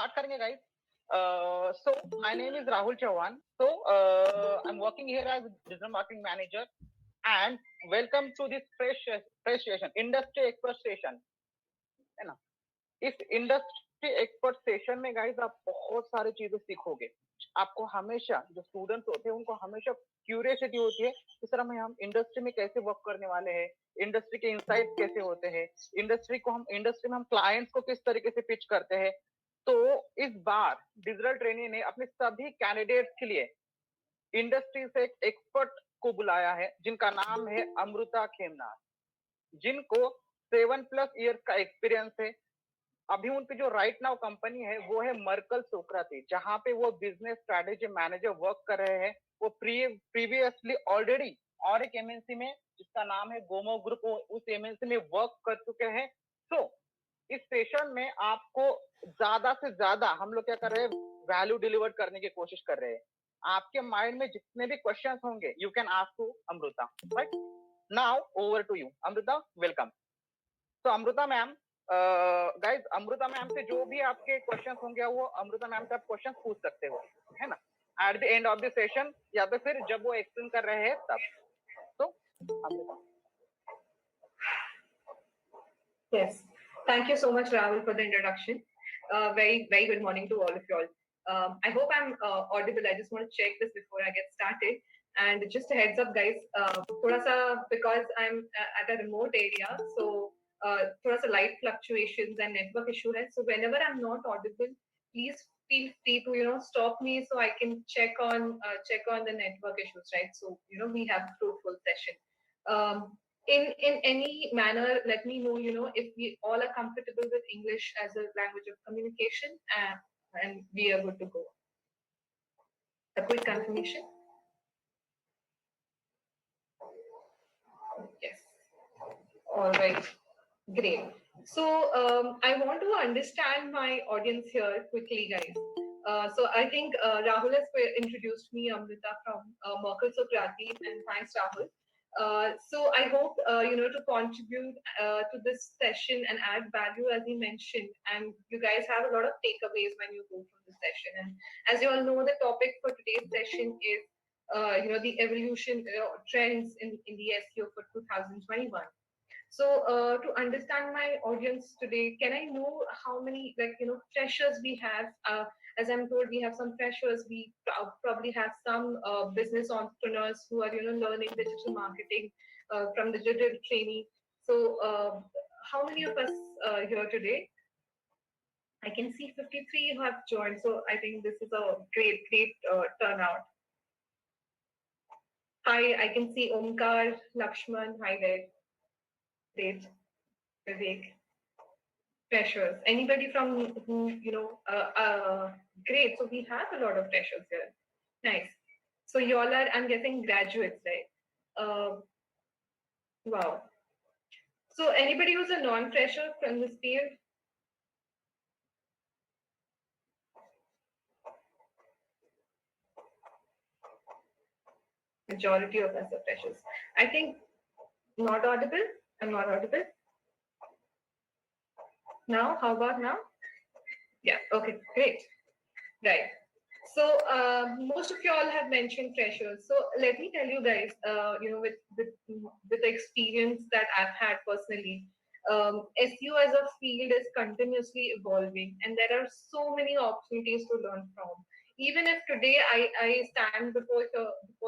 start करेंगे guys. So my name is Rahul Chauhan. So I'm working here as digital marketing manager, and welcome to this fresh session, industry expert session, है ना. इस industry expert session में guys आप बहुत सारी चीजें सीखोगे. आपको हमेशा जो स्टूडेंट्स होते हैं उनको हमेशा क्यूरियोसिटी होती है कि सर हम इंडस्ट्री में कैसे वर्क करने वाले हैं, इंडस्ट्री के इनसाइट कैसे होते हैं, इंडस्ट्री में हम क्लाइंट्स को किस तरीके से पिच करते हैं. तो इस बार डिजिटल ट्रेनिंग ने अपने सभी कैंडिडेट्स के लिए इंडस्ट्री से एक एक्सपर्ट को बुलाया है जिनका नाम है अमृता खेमनार, जिनको 7+ ईयर्स का एक्सपीरियंस है. अभी उनकी जो राइट नाउ कंपनी है वो है मर्कल सोक्राती, जहां पे वो बिजनेस स्ट्रेटेजी मैनेजर वर्क कर रहे हैं. वो प्रीवियसली ऑलरेडी और एक एमएनसी में जिसका नाम है गोमो ग्रुप, उस एमएनसी में वर्क कर चुके हैं. तो इस सेशन में आपको ज्यादा से ज्यादा हम लोग क्या कर रहे हैं, वैल्यू डिलीवर करने की कोशिश कर रहे हैं. आपके माइंड में जितने भी क्वेश्चंस होंगे you can ask to Amrita. Right now over to you Amrita, welcome. तो Amrita ma'am, guys Amrita ma'am से जो भी आपके क्वेश्चंस होंगे वो अमृता मैम से आप क्वेश्चंस पूछ सकते हो, है ना, at the end of the session या तो फिर जब वो एक्सप्लेन कर रहे हैं तब. तो Amrita. Yes, thank you so much, Rahul, for the introduction. Very good morning to all of you all. I hope I'm audible. I just want to check this before I get started. And just a heads up, guys, thoda sa, because I'm at a remote area, so thoda sa light fluctuations and network issue hai. So whenever I'm not audible, please feel free to stop me so I can check on the network issues, right? So we have a fruitful session. In any manner, let me know if we all are comfortable with English as a language of communication, and we are good to go. A quick confirmation. Yes. All right. Great. So I want to understand my audience here quickly, guys. So I think Rahul has introduced me, Amrita, from Merkle Socrates, and thanks, Rahul. So I hope to contribute to this session and add value, as he mentioned, and you guys have a lot of takeaways when you go from the session. And as you all know, the topic for today's session is the evolution trends in the SEO for 2021. So to understand my audience today, can I know how many freshers we have? As I'm told, we have some freshers. We probably have some business entrepreneurs who are learning digital marketing from the digital trainee. So how many of us here today? I can see 53 who have joined. So I think this is a great turnout. Hi, I can see Omkar, Lakshman. Hi there. Great. Vivek. Freshers. Anybody from who, great. So we have a lot of freshers here. Nice. So you all are, I'm guessing, graduates, right? Wow. So anybody who's a non-fresher from this field? Majority of us are freshers. I think not audible. I'm not audible. Now, how about now? Yeah, okay, great. Right. So most of you all have mentioned freshers. So let me tell you guys, with the experience that I've had personally, SEO as a field is continuously evolving, and there are so many opportunities to learn from. Even if today I stand before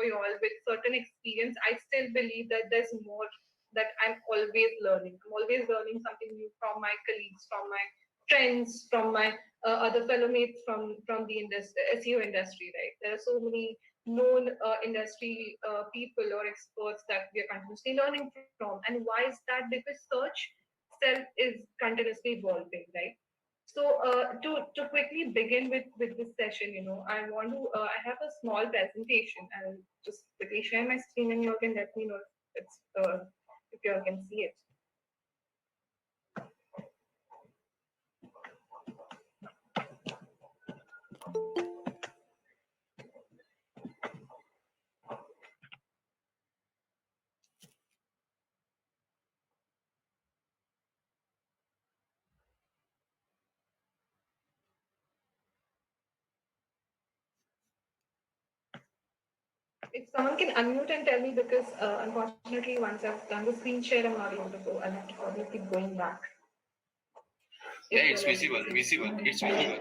you all with certain experience, I still believe that there's more that I'm always learning. I'm always learning something new from my colleagues, from my friends, from my other fellow mates from the SEO industry, right? There are so many known industry people or experts that we are continuously learning from. And why is that? Because search itself is continuously evolving, right? So to quickly begin with this session, I want to I have a small presentation. I'll just quickly share my screen, and you all can let me know if you all can see it. If someone can unmute and tell me, because unfortunately, once I've done the screen share, I'm not able to go. I'll have to probably keep going back. Yeah, it's visible. Visible. It's visible.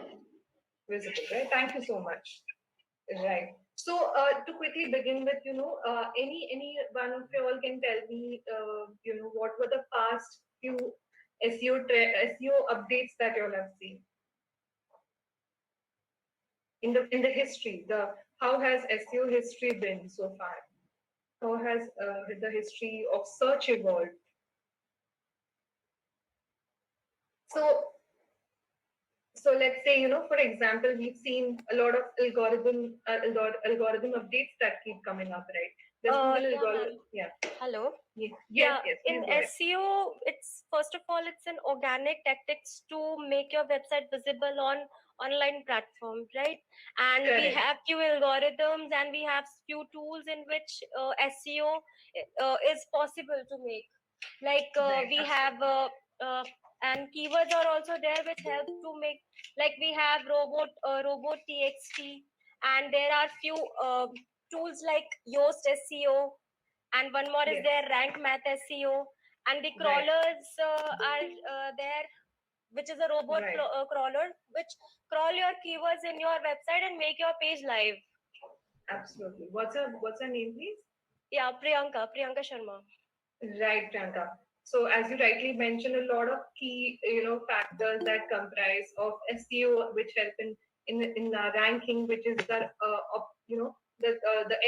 Visible, right? Thank you so much. Right. So to quickly begin with, any one of you all can tell me, what were the past few SEO updates that you all have seen in the history. The How has SEO history been so far? How has the history of search evolved? So so let's say, for example, we've seen a lot of algorithm updates that keep coming up, right? There's Google Yeah, algorithm. ma'am. Yeah. Hello. Yes. Yeah, Yes. in Please go ahead. SEO, it's first of all, it's an organic tactics to make your website visible on online platforms, right? And we Correct. have few algorithms and we have few tools in which SEO is possible to make. Like Right. we have and keywords are also there which help to make, like we have robot txt, and there are few tools like Yoast SEO, and one more is Yes. there, rank math SEO, and the Right. crawlers are there, which is a robot Right. crawler which crawl your keywords in your website and make your page live. Absolutely. What's her name, please? Yeah, Priyanka Sharma. Right, Priyanka. So as you rightly mentioned, a lot of key, factors that comprise of SEO, which help in the ranking, which is the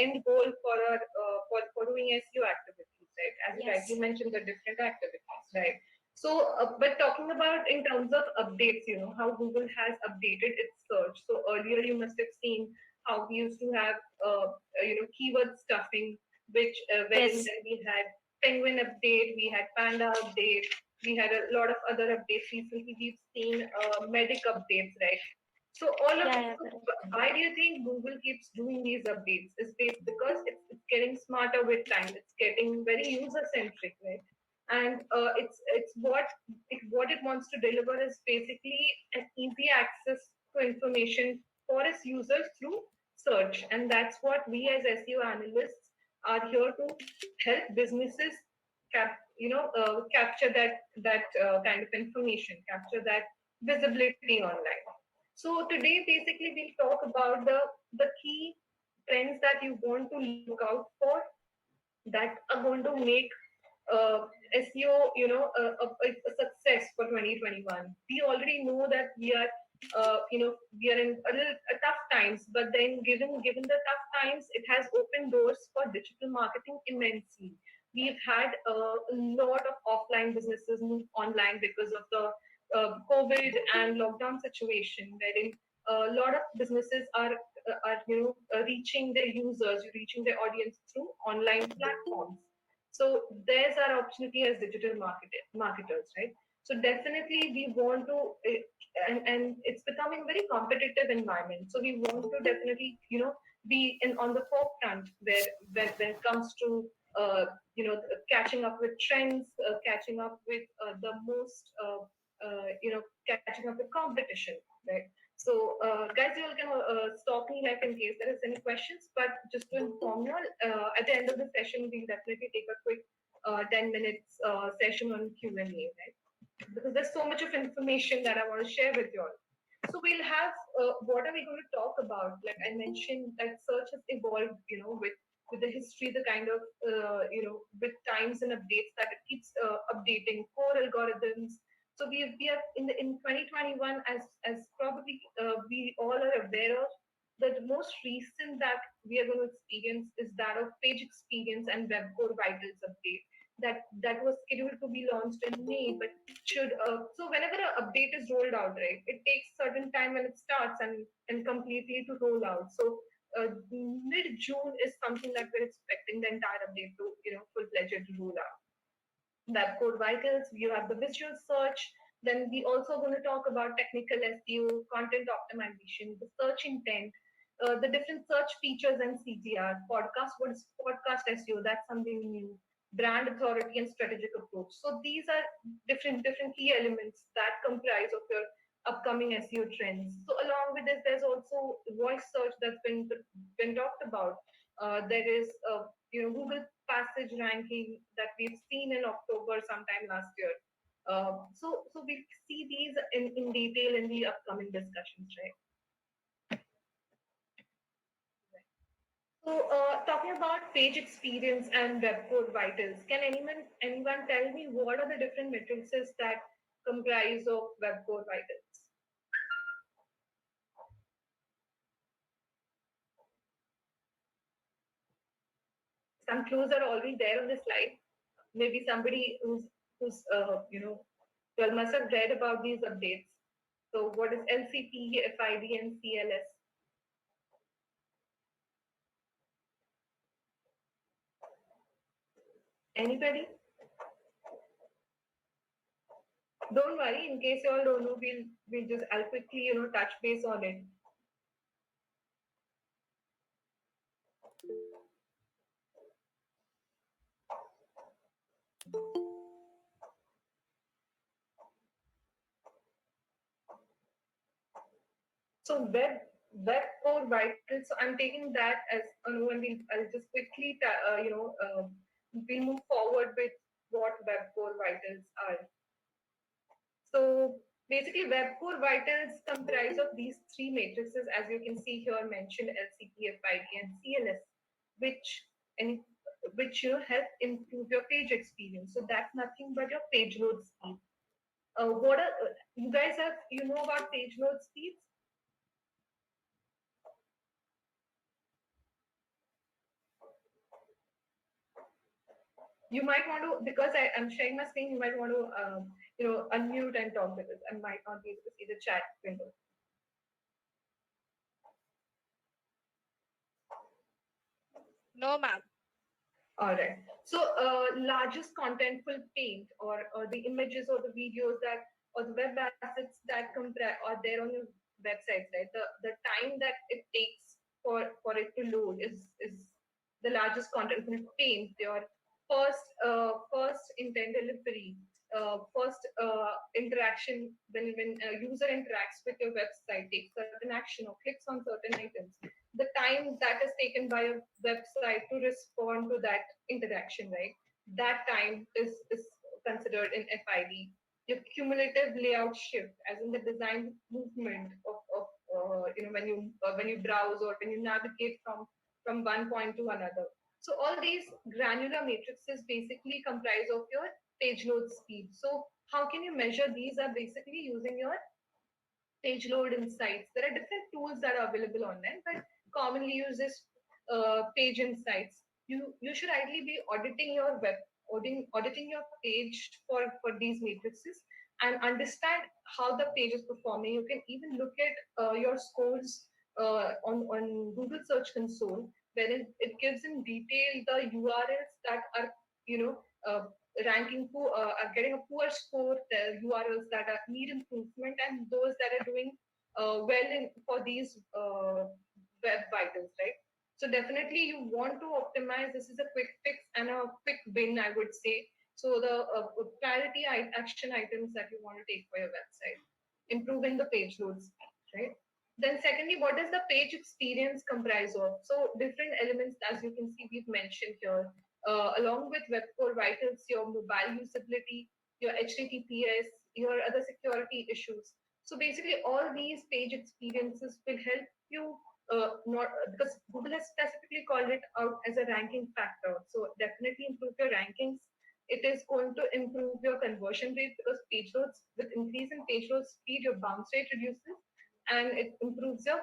end goal for our for doing SEO activities, right? As you Yes. rightly mentioned, the different activities, right? So, but talking about in terms of updates, how Google has updated its search. So earlier, you must have seen how we used to have, keyword stuffing, which wherein Yes. then we had Penguin update, we had Panda update, we had a lot of other updates. Recently, we've seen Medic updates, right? So all of Yeah, so correct. why do you think Google keeps doing these updates? Is because it's getting smarter with time. It's getting very user centric, right? And what it wants to deliver is basically an easy access to information for its users through search, and that's what we as SEO analysts are here to help businesses capture that kind of information, capture that visibility online. So today, basically, we'll talk about the key trends that you want to look out for that are going to make SEO, a success for 2021. We already know that we are in a tough times, but then given the tough times, it has opened doors for digital marketing immensely. We've had a lot of offline businesses move online because of the COVID and lockdown situation, wherein a lot of businesses are reaching their users, reaching their audience through online platforms. So there's our opportunity as digital marketers, right? So definitely we want to, and it's becoming very competitive environment. So we want to definitely, be in on the forefront when it comes to, catching up with trends, catching up with the most, catching up with competition, right? So, guys, you all can stop me like in case there is any questions. But just to inform you all, at the end of the session, we'll definitely take a quick 10 minutes session on Q&A, right? Because there's so much of information that I want to share with you all. So we'll have, what are we going to talk about? Like I mentioned, that search has evolved, with the history, the kind of, with times and updates that it keeps updating core algorithms. So we are in 2021, as probably we all are aware of, the most recent that we are going to experience is that of page experience and web core vitals update that was scheduled to be launched in May, but should so whenever an update is rolled out, right, it takes certain time when it starts and completely to roll out. So mid June is something that we're expecting the entire update to full fledged roll out. Web code vitals, you have the visual search. Then we also going to talk about technical SEO, content optimization, the search intent, the different search features and CTR, podcast, what is podcast SEO? That's something new. Brand authority and strategic approach. So these are different key elements that comprise of your upcoming SEO trends. So along with this, there's also voice search that's been talked about. There is Google Passage ranking that we've seen in October sometime last year. So we'll see these in detail in the upcoming discussions, right? So, talking about page experience and web code vitals, can anyone tell me what are the different matrices that comprise of web code vitals? Some clues are already there on the slide. Maybe somebody who's well must have read about these updates. So, what is LCP, FID, and CLS? Anybody? Don't worry. In case you all don't know, I'll quickly touch base on it. So web core vitals. So I'm taking that as I'll just quickly we'll move forward with what web core vitals are. So basically, web core vitals comprise of these three matrices, as you can see here mentioned: LCP, FID, and CLS, which and which help improve your page experience. So that's nothing but your page load speed. What are you guys have about page load speeds? You might want to, because I'm sharing my screen, you might want to unmute and talk, because I might not be able to see the chat window. No, ma'am. All right. So largest contentful paint or the images or the videos that or the web assets that are there on your websites, right? The time that it takes for it to load is the largest contentful paint. Your first intent delivery, first interaction when a user interacts with your website, takes certain action or clicks on certain items, the time that is taken by a website to respond to that interaction, right? That time is considered in FID. Your cumulative layout shift, as in the design movement of when you browse or when you navigate from one point to another. So all these granular matrices basically comprise of your page load speed. So how can you measure these? Are basically using your page load insights. There are different tools that are available online, but commonly used is page insights. You should ideally be auditing your page for these matrices and understand how the page is performing. You can even look at your scores on Google Search Console, wherein it gives in detail the URLs that are ranking poor, are getting a poor score, the URLs that need improvement, and those that are doing for these web vitals, right? So definitely you want to optimize. This is a quick fix and a quick win, I would say. So the priority action items that you want to take for your website, improving the page loads, right? Then secondly, what does the page experience comprise of? So different elements, as you can see, we've mentioned here, along with web core vitals, your mobile usability, your HTTPS, your other security issues. So basically, all these page experiences will help you not because Google has specifically called it out as a ranking factor. So definitely improve your rankings. It is going to improve your conversion rate because page loads with increase in page load speed, your bounce rate reduces, and it improves your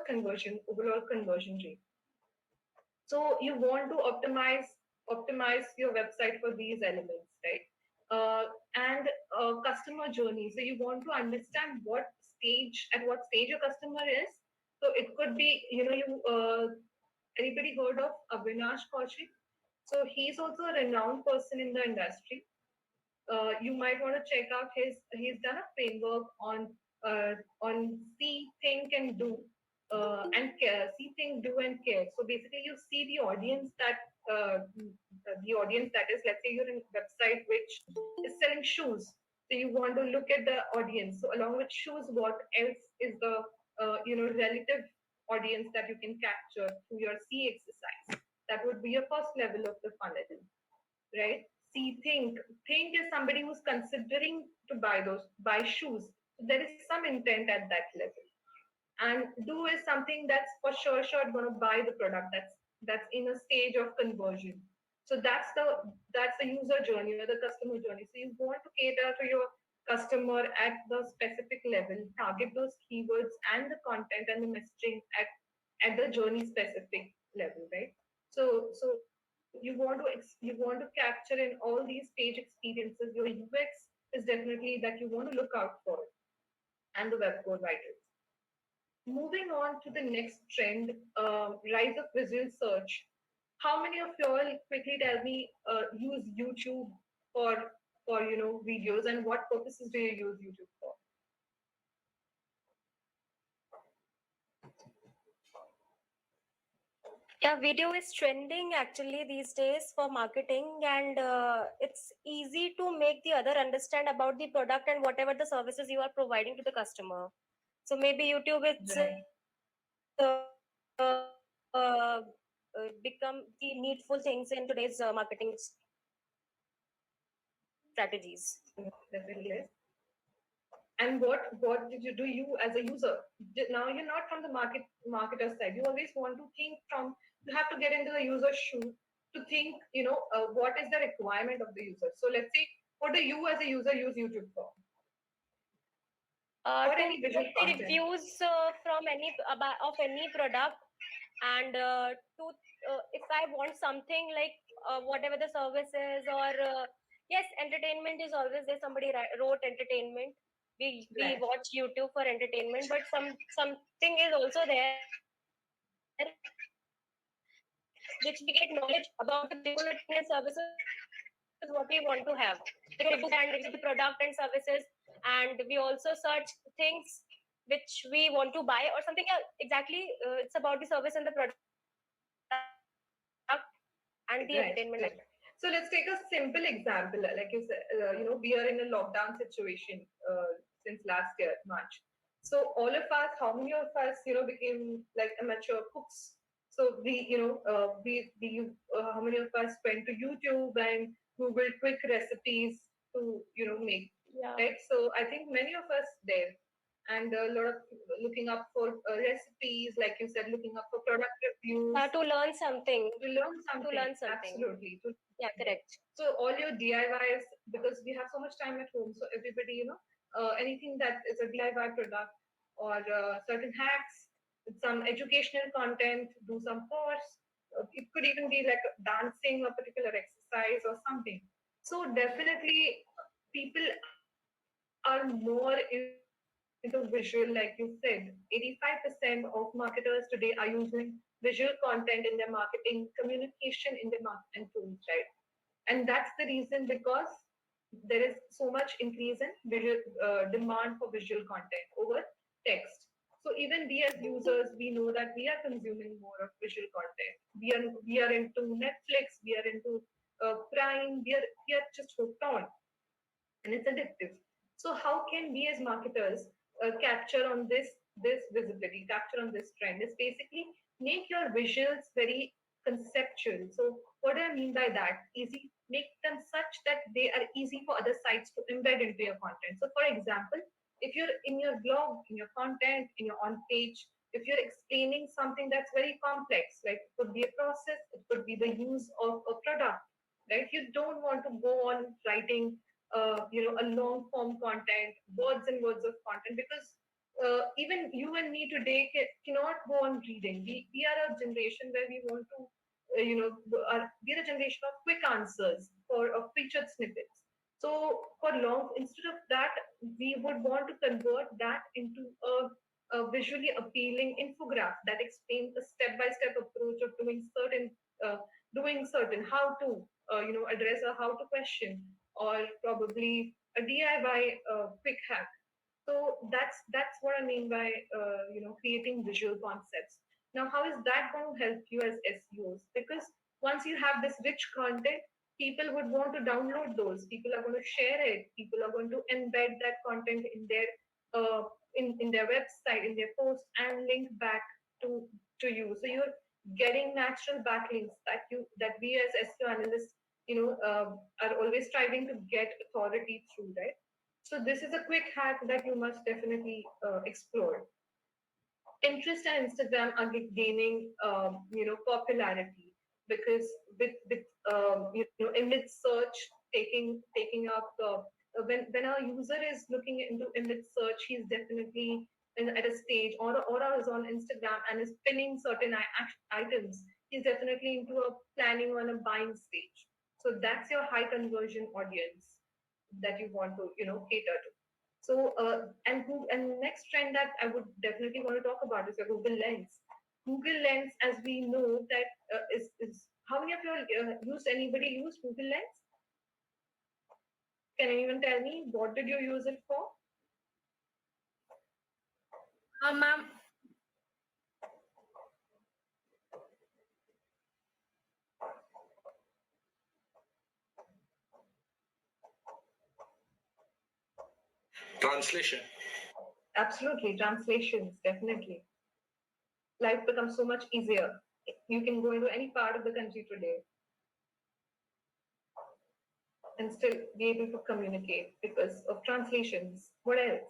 overall conversion rate. So you want to optimize your website for these elements, right? And customer journey. So you want to understand at what stage your customer is. So it could be, anybody heard of Avinash Kaushik? So he's also a renowned person in the industry. You might want to check out he's done a framework on see, think, and do, and care. See, think, do, and care. So basically, you see the audience that is, let's say you're in a website which is selling shoes. So you want to look at the audience. So along with shoes, what else is the relative audience that you can capture through your C exercise? That would be your first level of the funnel, right? See, think is somebody who's considering to buy shoes. So there is some intent at that level. And do is something that's for sure going to buy the product. That's in a stage of conversion. So that's the user journey or the customer journey. So you want to cater to your customer at the specific level, target those keywords and the content and the messaging at the journey specific level, right? So you want to capture in all these page experiences. Your UX is definitely that you want to look out for, and the web code writers. Moving on to the next trend, rise of visual search. How many of you all quickly tell me use YouTube for videos, and what purposes do you use YouTube for? Yeah, video is trending actually these days for marketing, and it's easy to make the other understand about the product and whatever the services you are providing to the customer. So maybe YouTube it's Right. uh, uh, uh, become the needful things in today's marketing strategies. Definitely. And what did you do you as a user? Now you're not from the marketer side. You always want to think from. You have to get into the user's shoe to think. What is the requirement of the user. So let's see, what do you as a user use YouTube for? Or To any visual get the content? reviews from of any product, and to if I want something like whatever the service is, or yes, entertainment is always there. Somebody wrote entertainment. We Right. watch YouTube for entertainment, but something is also there which we get knowledge about the product and services what we want to have. Like reviews and reviews of the product and services, and we also search things which we want to buy or something else. Exactly, it's about the service and the product and the Right, entertainment right. aspect. So let's take a simple example. Like you said, we are in a lockdown situation since last year, March. So all of us, how many of us, became like amateur cooks? So how many of us went to YouTube and Googled quick recipes to, make, Yeah. right? So I think many of us there, and a lot of looking up for recipes, like you said, looking up for product reviews, To learn something. to learn something. To learn something. Absolutely. Yeah, correct. So all your DIYs, because we have so much time at home, so everybody, anything that is a DIY product or certain hacks, some educational content, do some course. It could even be like dancing a particular exercise or something. So definitely, people are more into visual, like you said. 85% of marketers today are using visual content in their marketing, communication in their marketing tools, right? And that's the reason, because there is so much increase in visual demand for visual content over text. So even we as users, we know that we are consuming more of visual content. We are into Netflix, we are into Prime, we are just hooked on, and it's addictive. So how can we as marketers capture on this visibility, capture on this trend? Is basically make your visuals very conceptual. So what do I mean by that? Easy, make them such that they are easy for other sites to embed into your content. So for example, if you're in your blog, in your content, in your on page, if you're explaining something that's very complex, like it could be a process, it could be the use of a product, right? You don't want to go on writing a long form content, words and words of content, because even you and me today cannot go on reading. We are a generation where we want to, we're a generation of quick answers or of featured snippets. So for long, instead of that, we would want to convert that into a visually appealing infographic that explains the step-by-step approach of doing certain how to, address a how to question, or probably a DIY quick hack. So that's what I mean by creating visual concepts. Now, how is that going to help you as SEOs? Because once you have this rich content, people would want to download those. People are going to share it. People are going to embed that content in their in their website, in their post, and link back to you. So getting natural backlinks that we as SEO analysts, are always striving to get authority through, right? So this is a quick hack that you must definitely explore. Pinterest and Instagram are gaining, popularity because with image search taking up when a user is looking into image search, he's definitely at a stage, or is on Instagram and is pinning certain items. He's definitely into a planning on a buying stage. So that's your high conversion audience that you want to cater to. So, and next trend that I would definitely want to talk about is your Google Lens. Google Lens, as we know, that is how many of you anybody use Google Lens? Can anyone tell me what did you use it for? Ma'am. Translation. Absolutely, translations, definitely. Life becomes so much easier. You can go into any part of the country today and still be able to communicate because of translations. What else?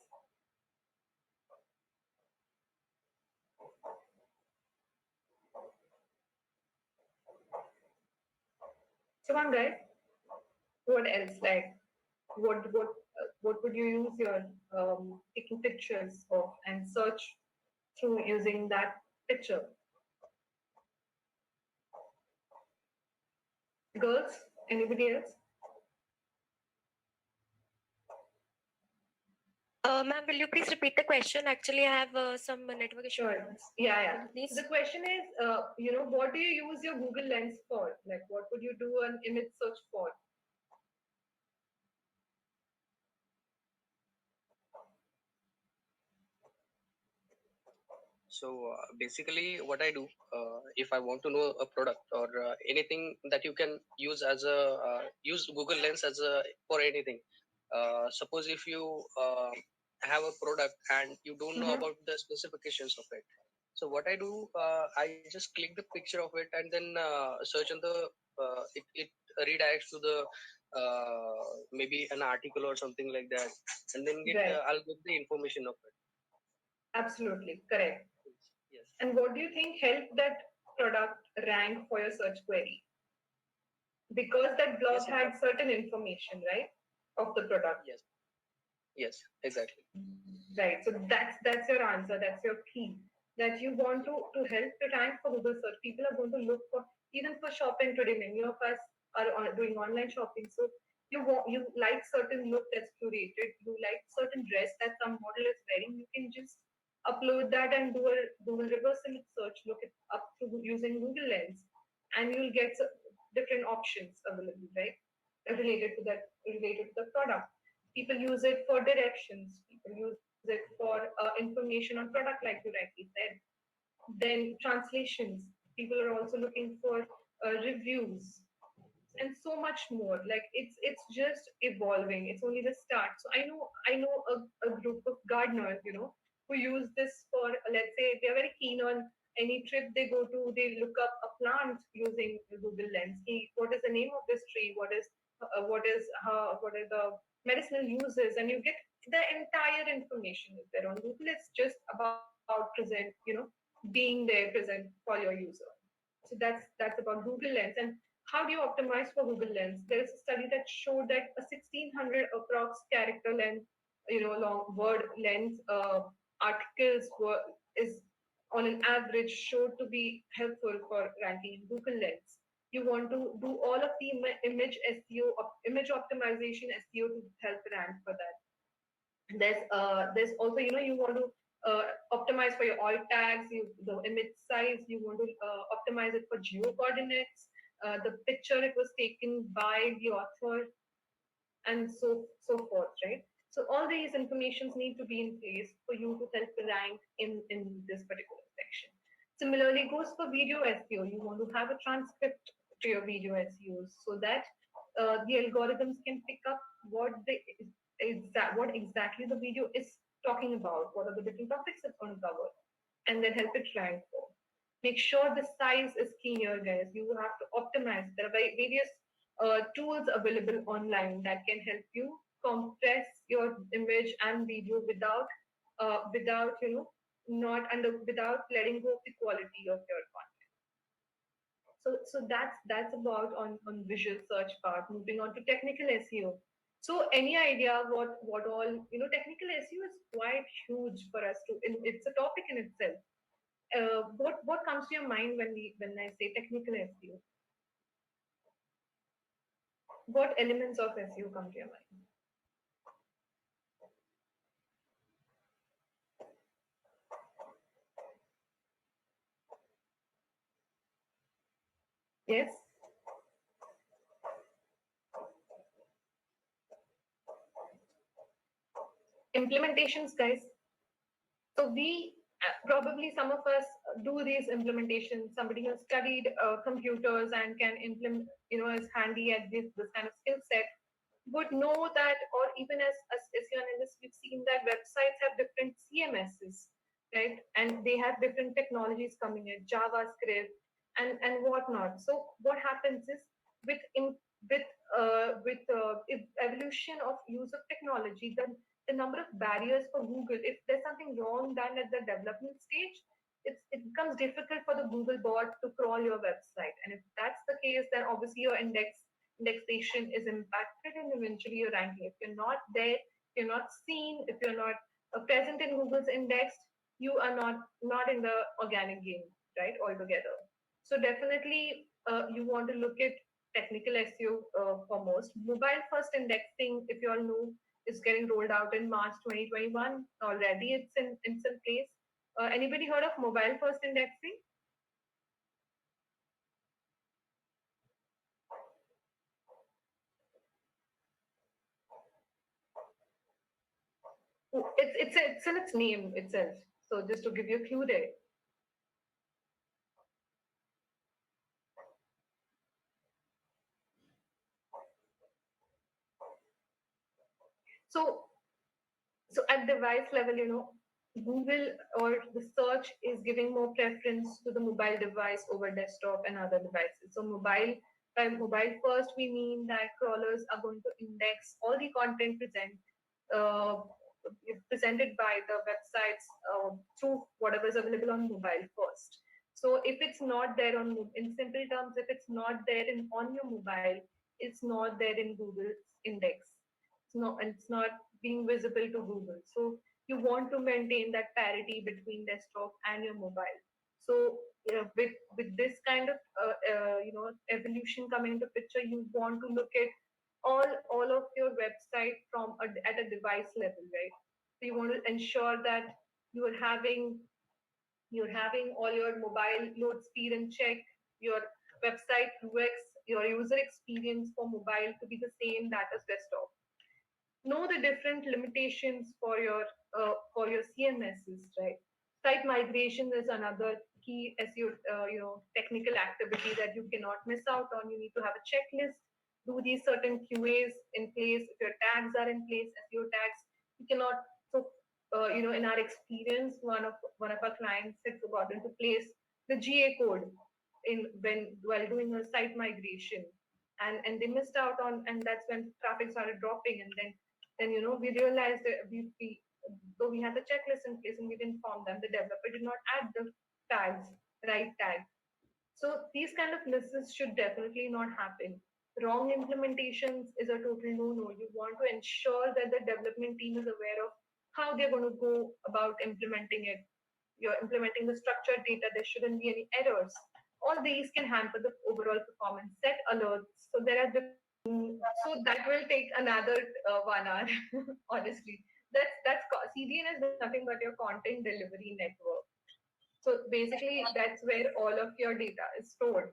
So, on guys, what else? Like, what would you use your taking pictures of and search through using that picture? Girls, anybody else? Ma'am, will you please repeat the question? Actually, I have some network issue. Sure. Yeah. Please. The question is, what do you use your Google Lens for? Like, what would you do an image search for? So basically, what I do, if I want to know a product or anything that you can use as a use Google Lens as a for anything. Suppose if you have a product and you don't know about the specifications of it. So what I do, I just click the picture of it and then search on the it redirects to the maybe an article or something like that, and then Right. I'll get the information of it. Absolutely correct. Yes. And what do you think helped that product rank for your search query? Because that blog Yes, had certain information, right, of the product. Yes. Yes, exactly. Right. So that's your answer. That's your key. That you want to help to rank for Google search. People are going to look for, even for shopping today. Many of us are doing online shopping. So you like certain look that's curated. You like certain dress that some model is wearing. You can just upload that and do a reverse image search. Look it up through using Google Lens, and you'll get different options available, right? Related to the product. People use it for directions. People use it for information on product, like you rightly said. Then translations. People are also looking for reviews and so much more. Like it's just evolving. It's only the start. So I know a group of gardeners, who use this for, let's say they're very keen on any trip they go to. They look up a plant using Google Lens. What is the name of this tree? What are the medicinal uses? And you get the entire information is there on Google. It's just about being there present for your user. So that's about Google Lens. And how do you optimize for Google Lens? There is a study that showed that a 1600 approx character length, long word length articles is on an average showed to be helpful for ranking in Google Lens. You want to do all of the image SEO, image optimization SEO to help rank for that. There's also, you want to optimize for your alt tags, the image size. You want to optimize it for geo coordinates, the picture it was taken by the author, and so forth, right? So all these informations need to be in place for you to help rank in this particular section. Similarly, goes for video SEO. You want to have a transcript to your video SEOs so that the algorithms can pick up what exactly the video is talking about, what are the different topics it's going to cover, and then help it rank for. Make sure the size is key here, guys. You have to optimize. There are various tools available online that can help you compress your image and video without not under without letting go of the quality of your content. So that's about on visual search part. Moving on to technical SEO. So any idea what all technical SEO is quite huge for us to. It's a topic in itself. What comes to your mind when I say technical SEO? What elements of SEO come to your mind? Yes. Implementations, guys. So we probably some of us do these implementations. Somebody who has studied computers and can implement, is handy at this kind of skill set would know that, or even as SEO analysts, we've seen that websites have different CMSs, right? And they have different technologies coming in, JavaScript and whatnot. So what happens is with in with evolution of use of technology, the number of barriers for Google, if there's something wrong done at the development stage, it becomes difficult for the Google bot to crawl your website. And if that's the case, then obviously your indexation is impacted and eventually your ranking. If you're not there, you're not seen, if you're not present in Google's index, you are not in the organic game, right, altogether. So definitely you want to look at technical SEO foremost. Mobile first indexing, if you all know, is getting rolled out in March 2021 already. It's in place. Anybody heard of mobile first indexing? It's in its name itself. So just to give you a clue there. So so at device level, Google or the search is giving more preference to the mobile device over desktop and other devices. So by mobile first, we mean that crawlers are going to index all the content uh, presented by the websites through whatever is available on mobile first. So if it's not there in simple terms, if it's not there on your mobile, it's not there in Google's index. It's not being visible to Google. So you want to maintain that parity between desktop and your mobile. So with this kind of evolution coming into picture, you want to look at all of your website at a device level, right? So you want to ensure that you're having all your mobile load speed in check, your website UX, your user experience for mobile to be the same that as desktop. Know the different limitations for your CMSs, right? Site migration is another key SEO technical activity that you cannot miss out on. You need to have a checklist, do these certain QAs in place. If your tags are in place, SEO tags, you cannot. So in our experience, one of our clients had forgotten to place the GA code while doing a site migration, and they missed out on, and that's when traffic started dropping, and then we realized that though we had the checklist in place and we'd informed them, the developer did not add the right tag. So these kind of misses should definitely not happen. Wrong implementations is a total no-no. You want to ensure that the development team is aware of how they're going to go about implementing it. You're implementing the structured data, there shouldn't be any errors. All these can hamper the overall performance. Set alerts. So there are so that will take another 1 hour, honestly. CDN is nothing but your content delivery network. So basically, that's where all of your data is stored.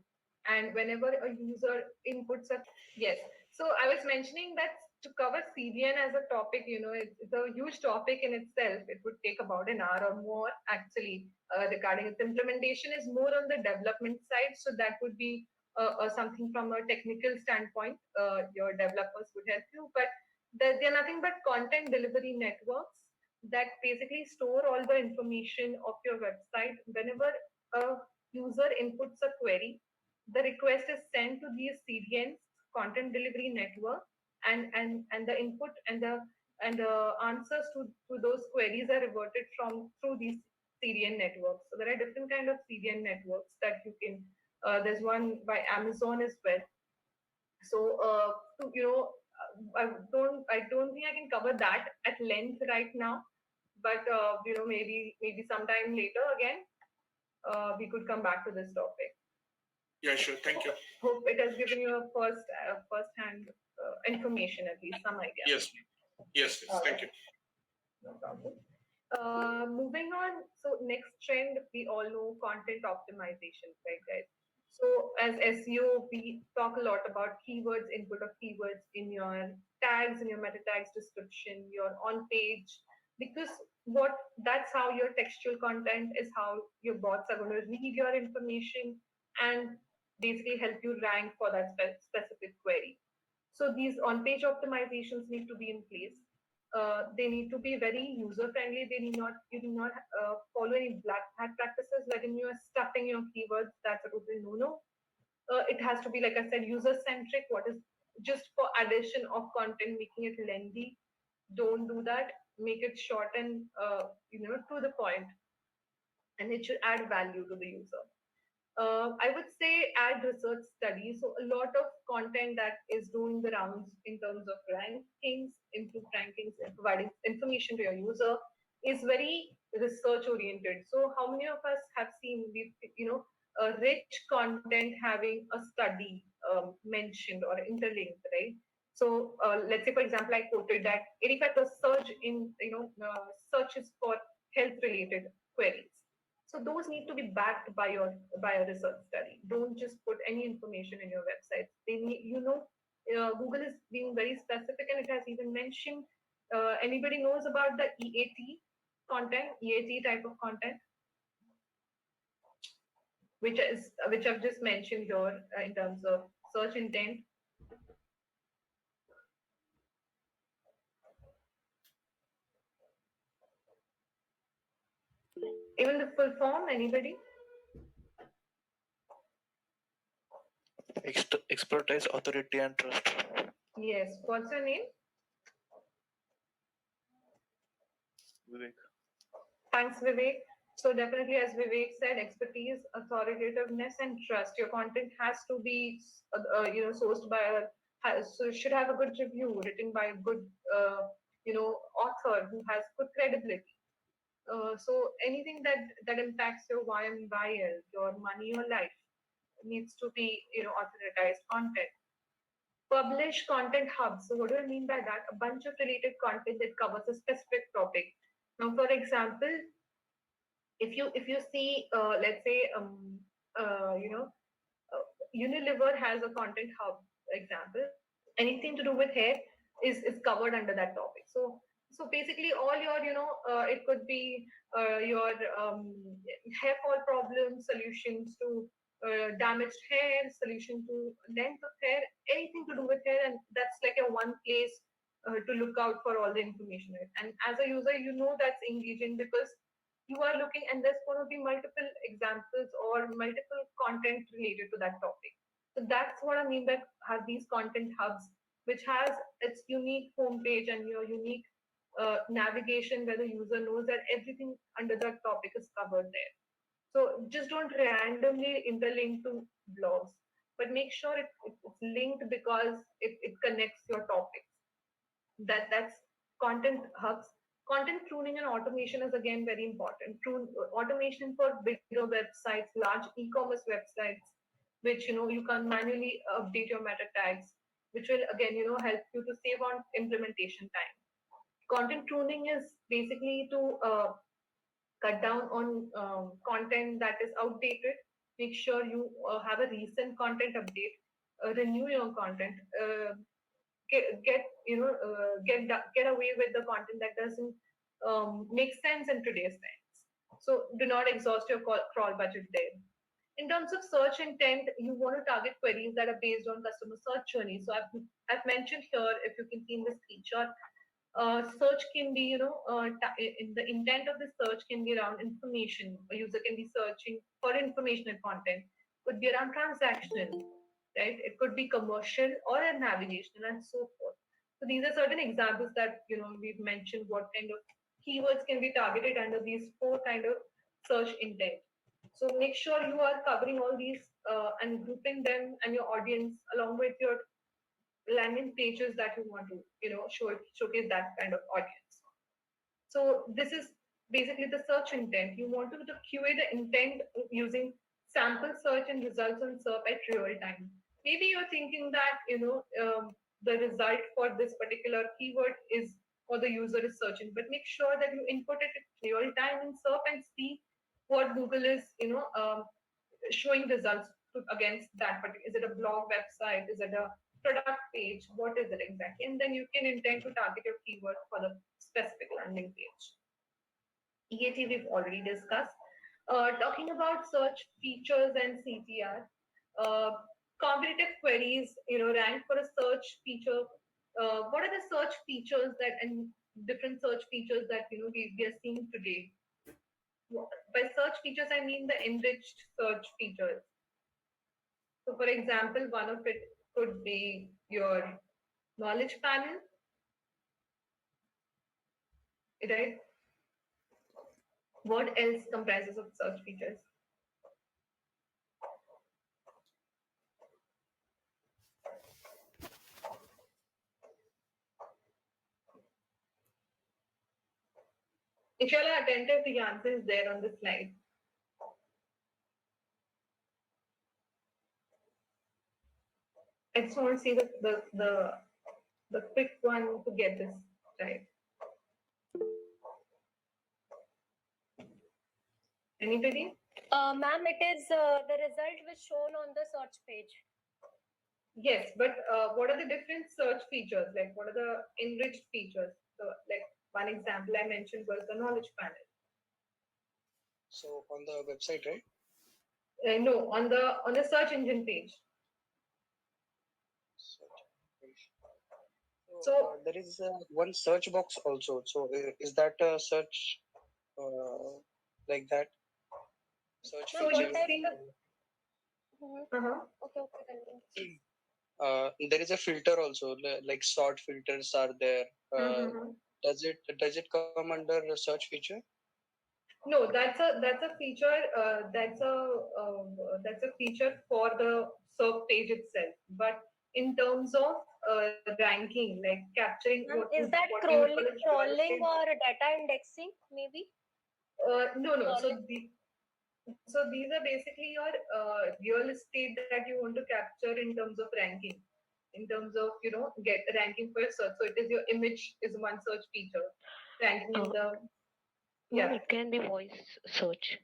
And whenever a user inputs yes. So I was mentioning that to cover CDN as a topic, it's a huge topic in itself. It would take about an hour or more actually regarding its implementation is more on the development side. So that would be something from a technical standpoint. Your developers would help you, but they're nothing but content delivery networks that basically store all the information of your website. Whenever user inputs a query, the request is sent to these CDNs, content delivery network, and the input and the answers to those queries are reverted from through these CDN networks. So there are different kind of CDN networks that you can. There's one by Amazon as well. So I don't think I can cover that at length right now, but maybe sometime later again we could come back to this topic. Yeah, sure. Thank you. Hope it has given you a first-hand information, at least some idea. Yes. Yes. Thank you. No problem. Moving on. So next trend, we all know content optimization, right, guys? So as SEO, we talk a lot about keywords, input of keywords in your tags, in your meta tags description, your on page, because that's how your textual content is how your bots are going to read your information and basically help you rank for that specific query. So these on-page optimizations need to be in place. They need to be very user-friendly. You do not follow any black hat practices wherein you are stuffing your keywords. That's a total no-no. It has to be, like I said, user-centric. What is just for addition of content, making it lengthy. Don't do that. Make it short and to the point, and it should add value to the user. I would say add research studies. So a lot of content that is doing the rounds in terms of rankings, improve rankings, and providing information to your user is very research oriented. So how many of us have seen a rich content having a study mentioned or interlinked, right? So let's say, for example, I quoted that 85% surge in searches for health related queries. So those need to be backed by a research study. Don't just put any information in your website. They need, Google is being very specific, and it has even mentioned. Anybody knows about the EAT content, EAT type of content, which I've just mentioned here in terms of search intent. Even the full form, anybody? Expertise, authority, and trust. Yes. What's your name? Vivek. Thanks, Vivek. So definitely, as Vivek said, expertise, authoritativeness, and trust. Your content has to be, sourced by so it should have a good review written by a good, author who has good credibility. So anything that impacts your YMYL, your money, your life, needs to be, authorized content. Publish content hubs. So what do I mean by that? A bunch of related content that covers a specific topic. Now, for example, if you see, let's say, Unilever has a content hub example. Anything to do with hair is covered under that topic. So basically, all your it could be your hair fall problems, solutions to damaged hair, solution to length of hair, anything to do with hair, and that's like a one place to look out for all the information. And as a user, that's engaging because you are looking, and there's going to be multiple examples or multiple content related to that topic. So that's what I mean by have these content hubs, which has its unique homepage and your unique navigation where the user knows that everything under that topic is covered there. So just don't randomly interlink to blogs, but make sure it's linked because it connects your topics. That's content hubs. Content pruning and automation is again very important. Automation for bigger websites, large e-commerce websites, which you can manually update your meta tags, which will again help you to save on implementation time. Content pruning is basically to cut down on content that is outdated. Make sure you have a recent content update. Renew your content. Get away with the content that doesn't make sense in today's times. So do not exhaust your crawl budget there. In terms of search intent, you want to target queries that are based on customer search journey. So I've mentioned here, if you can see in the screenshot, Search can be, in the intent of the search can be around information. A user can be searching for informational content. Could be around transactional, right? It could be commercial or a navigational and so forth. So these are certain examples that we've mentioned what kind of keywords can be targeted under these four kind of search intent. So make sure you are covering all these and grouping them and your audience along with your landing pages that you want to showcase that kind of audience. So this is basically the search intent. You want to QA the intent using sample search and results on SERP at real time. Maybe you're thinking that the result for this particular keyword is or the user is searching, but make sure that you input it at real time in SERP and see what Google is showing results against that particular. Is it a blog website? Is it a product page? What is it exactly? And then you can intend to target your keyword for the specific landing page. EAT we've already discussed. Talking about search features and CTR, competitive queries, rank for a search feature. What are the search features and different search features that we are seeing today? By search features, I mean the enriched search features. So, for example, one of it could be your knowledge panel, right? What else comprises of search features? If you all are attentive, the answer is there on the slide. I just want to see the quick one to get this right. Anybody? Ma'am, it is the result was shown on the search page. Yes, but what are the different search features? Like, what are the enriched features? So, like, one example I mentioned was the knowledge panel. So on the website, right? No, on the search engine page. So there is one search box also. So is that a search like that? Search So feature. what type of- Okay, continue. There is a filter also, like sort filters are there. Does it come under a search feature? No, that's a feature. That's a feature for the SERP page itself. But in terms of ranking, like capturing Ma'am, what is that what you would crawling, call a real estate- or data indexing, maybe? No. Crawling. So these are basically your real estate that you want to capture in terms of ranking, in terms of get ranking for your search. So it is your image is one search feature, ranking in the It can be voice search.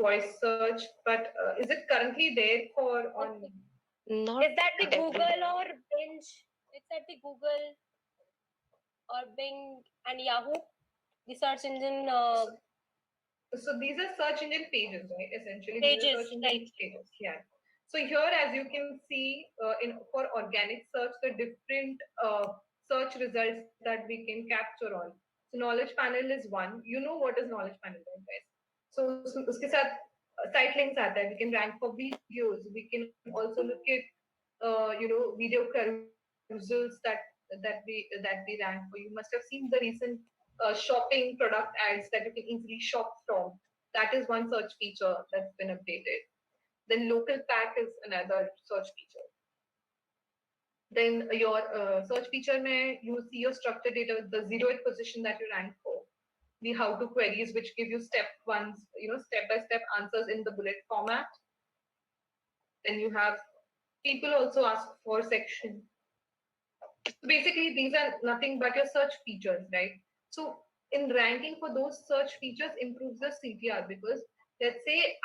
voice search. But is it currently there for on? Not Is that the Google everywhere. or Bing? It's at the Google or Bing and Yahoo, the search engine. So these are search engine pages, right? Essentially, Pages, these are search engine right. pages. Yeah. So here, as you can see, for organic search, the different search results that we can capture on. So knowledge panel is one. You know what is knowledge panel, right, guys? So उसके साथ site links आता है. We can rank for videos. We can also look at video carousels that we rank for. You must have seen the recent shopping product ads that you can easily shop from. That is one search feature that's been updated. Then local pack is another search feature. Then your search feature may you see your structured data, the zeroth position that you rank for. The how to queries, which give you step-by-step answers in the bullet format. Then you have people also ask for section. So basically, these are nothing but your search features, right? So in ranking for those search features improves the CTR because let's say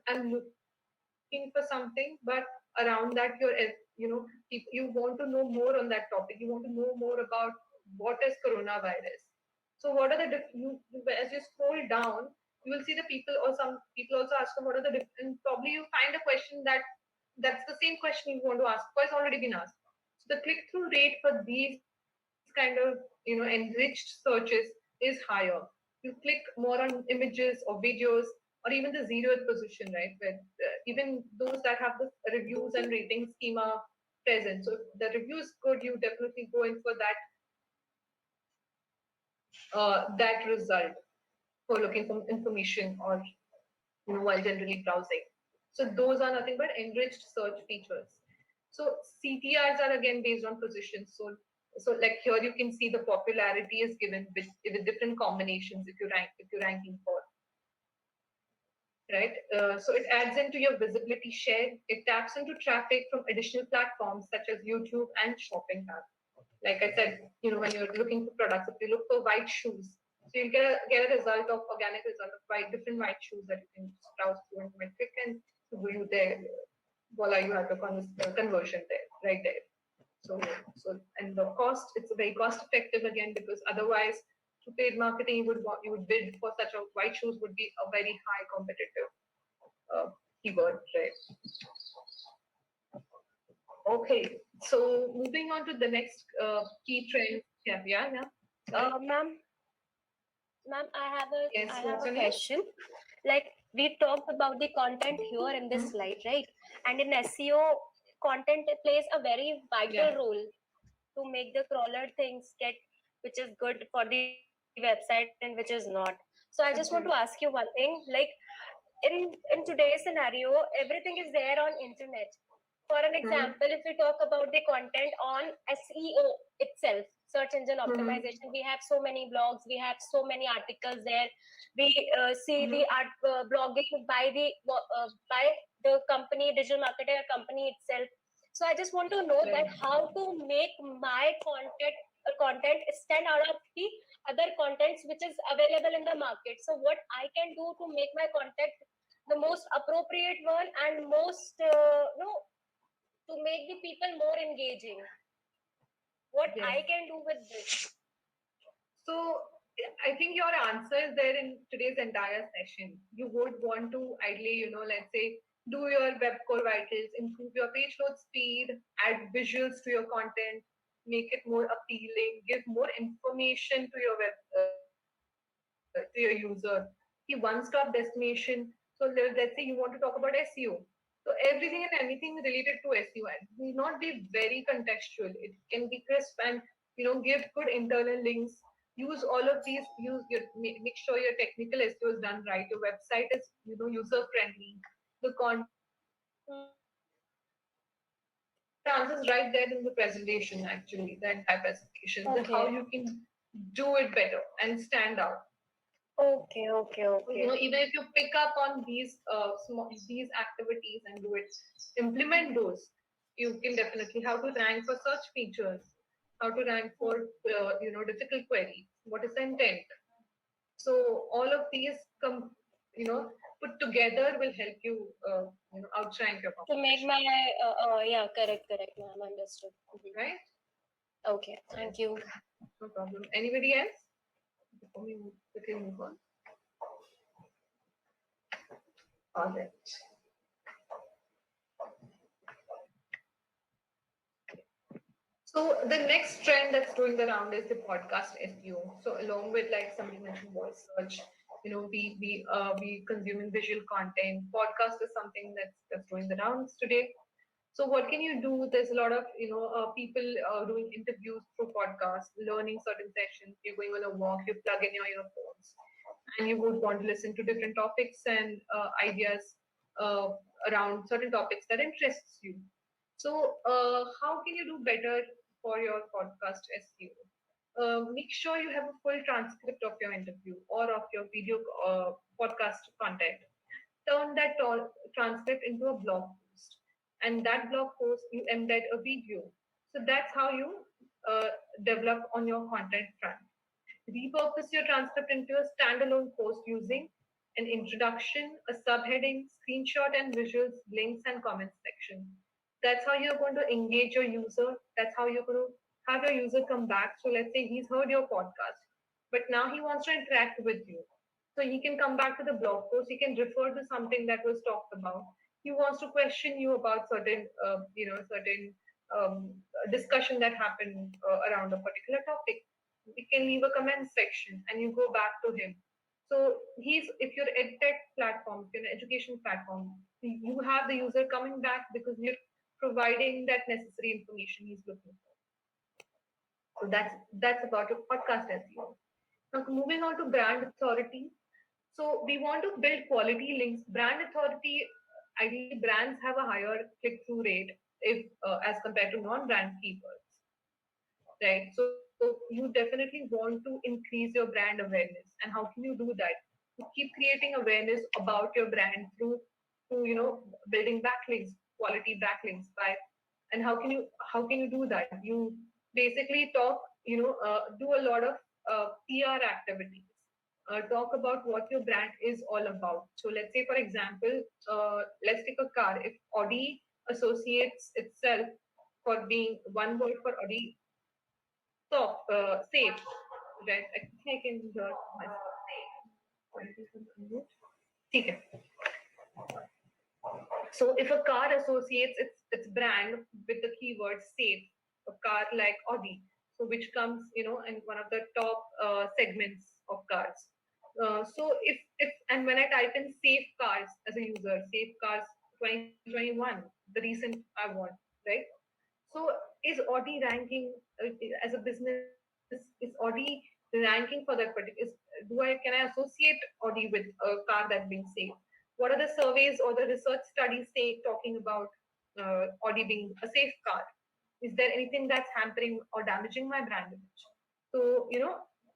I'm looking for something, but around that if you want to know more on that topic, you want to know more about what is coronavirus. So what are the as you scroll down, you will see the people or some people also ask what are the different. Probably you find a question that's the same question you want to ask, but it's already been asked. So the click-through rate for these kind of enriched searches is higher. You click more on images or videos or even the zeroth position, right? Where even those that have the reviews and rating schema present. So if the review is good, you definitely go in for that result for looking for information or while generally browsing. So those are nothing but enriched search features. So CTRs are again based on position. So like here you can see the popularity is given with different combinations if you're ranking for, right? So it adds into your visibility share. It taps into traffic from additional platforms such as YouTube and Shopping tab. Like I said, when you're looking for products, if you look for white shoes, so you get a result of organic result of different white shoes that you can browse through and might click and view there. Voila, you have the conversion there, right there. So and the cost, it's very cost effective again, because otherwise to paid marketing you would bid for such a white shoes would be a very high competitive keyword, right? Okay, so moving on to the next key trend. Yeah. Ma'am, I have a Yes, I have what's a your name? question. Like we talked about the content here in this slide, right? And in SEO, content plays a very vital Yeah. role to make the crawler things get which is good for the website and which is not. So I just want to ask you one thing, like in today's scenario, everything is there on internet. For an example, if we talk about the content on SEO itself, search engine optimization, we have so many blogs, we have so many articles there. We see the blogging by the company, digital marketer company itself. So I just want to know that how to make my content stand out of the other contents which is available in the market. So what I can do to make my content the most appropriate one and most to make the people more engaging. What Yes. I can do with this? So I think your answer is there in today's entire session. You would want to ideally, let's say, do your web core vitals, improve your page load speed, add visuals to your content, make it more appealing, give more information to your to your user. The one-stop destination. So let's say you want to talk about SEO. So everything and anything related to SEO need not be very contextual. It can be crisp and give good internal links. Use all of these. Make sure your technical SEO is done right. Your website is user friendly. The content answers right there in the presentation. Actually, the entire presentation, how you can do it better and stand out. Okay. Even if you pick up on these these activities and do it, implement those, you can definitely how to rank for search features, how to rank for difficult queries, what is the intent. So all of these put together will help you outrank your To make competition. my correct, ma'am, understood. Right? Okay, thank you. No problem. Anybody else? Before we quickly move on. All right. So the next trend that's doing the round is the podcast SEO. So along with, like somebody mentioned, voice search, we consuming visual content. Podcast is something that's doing the rounds today. So what can you do? There's a lot of people doing interviews through podcasts, learning certain sessions. You're going on a walk, you plug in your earphones, and you would want to listen to different topics and ideas around certain topics that interests you. So how can you do better for your podcast SEO? Make sure you have a full transcript of your interview or of your video podcast content. Turn that transcript into a blog post, and that blog post you embed a video. So that's how you develop on your content front. Repurpose your transcript into a standalone post using an introduction, a subheading, screenshot and visuals, links and comments section. That's how you're going to engage your user. That's how you're going to have your user come back. So let's say he's heard your podcast, but now he wants to interact with you. So he can come back to the blog post. He can refer to something that was talked about. He wants to question you about certain discussion that happened around a particular topic. You can leave a comment section and you go back to him. So if you're edtech platform, if you're an education platform, you have the user coming back because you're providing that necessary information he's looking for. So that's about your podcast SEO. Now moving on to brand authority. So we want to build quality links. Brand authority, ideally brands have a higher click-through rate if as compared to non-brand keywords, right? So you definitely want to increase your brand awareness. And how can you do that? You keep creating awareness about your brand through building backlinks, quality backlinks by. And how can you do that? You basically talk, do a lot of PR activities. Talk about what your brand is all about. So let's say, for example, let's take a car. If Audi associates itself for being one word for Audi, safe, right? I think I can hear myself. Okay. So if a car associates its brand with the keyword safe, a car like Audi, so which comes in one of the top segments of cars. So if and when I type in safe cars as a user, safe cars 2021, the recent I want, right? So is Audi ranking as a business? Is Audi ranking for that particular? Can I associate Audi with a car that's being safe? What are the surveys or the research studies talking about Audi being a safe car? Is there anything that's hampering or damaging my brand image? So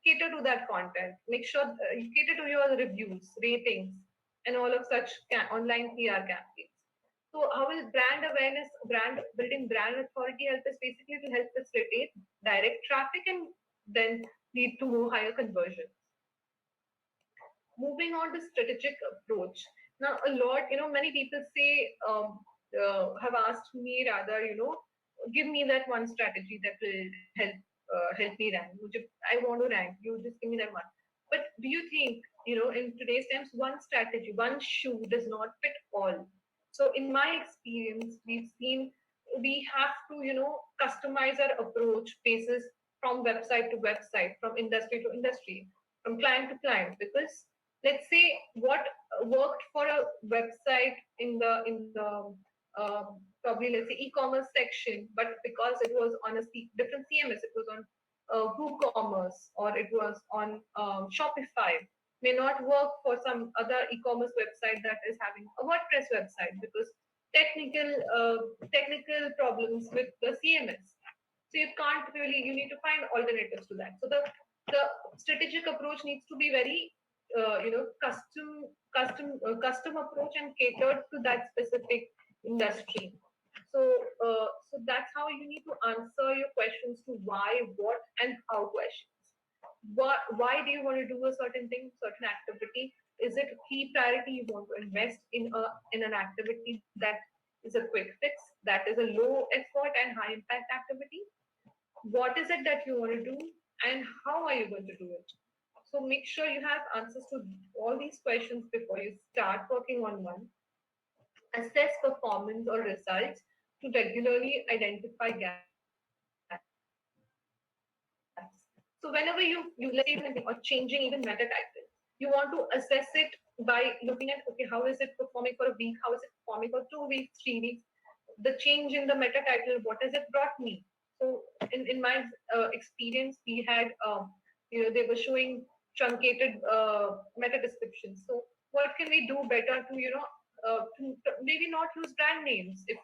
cater to that content. Make sure you cater to your reviews, ratings, and all of such online PR campaigns. So how will brand awareness, building brand authority help us? Basically, it will help us retain direct traffic and then lead to more higher conversions. Moving on to strategic approach. Now, many people say, have asked me rather, give me that one strategy that will help me rank. I want to rank. You just give me that one. But do you think, in today's times, one strategy, one shoe does not fit all? So in my experience, we've seen we have to, customize our approach basis from website to website, from industry to industry, from client to client. Because let's say what worked for a website in the probably let's say e-commerce section, but because it was on a different CMS, it was on WooCommerce or it was on Shopify, may not work for some other e-commerce website that is having a WordPress website because technical problems with the CMS. So you can't really, you need to find alternatives to that. So the strategic approach needs to be very custom approach and catered to that specific industry. So that's how you need to answer your questions to why, what, and how questions. Why do you want to do a certain thing, certain activity? Is it a key priority? You want to invest in an activity that is a quick fix, that is a low effort and high impact activity? What is it that you want to do, and how are you going to do it? So make sure you have answers to all these questions before you start working on one. Assess performance or results to regularly identify gaps. So whenever you let's say or changing even meta title, you want to assess it by looking at, okay, how is it performing for a week? How is it performing for 2 weeks, 3 weeks? The change in the meta title, what has it brought me? So in my experience, we had they were showing truncated meta descriptions. So what can we do better to to maybe not use brand names if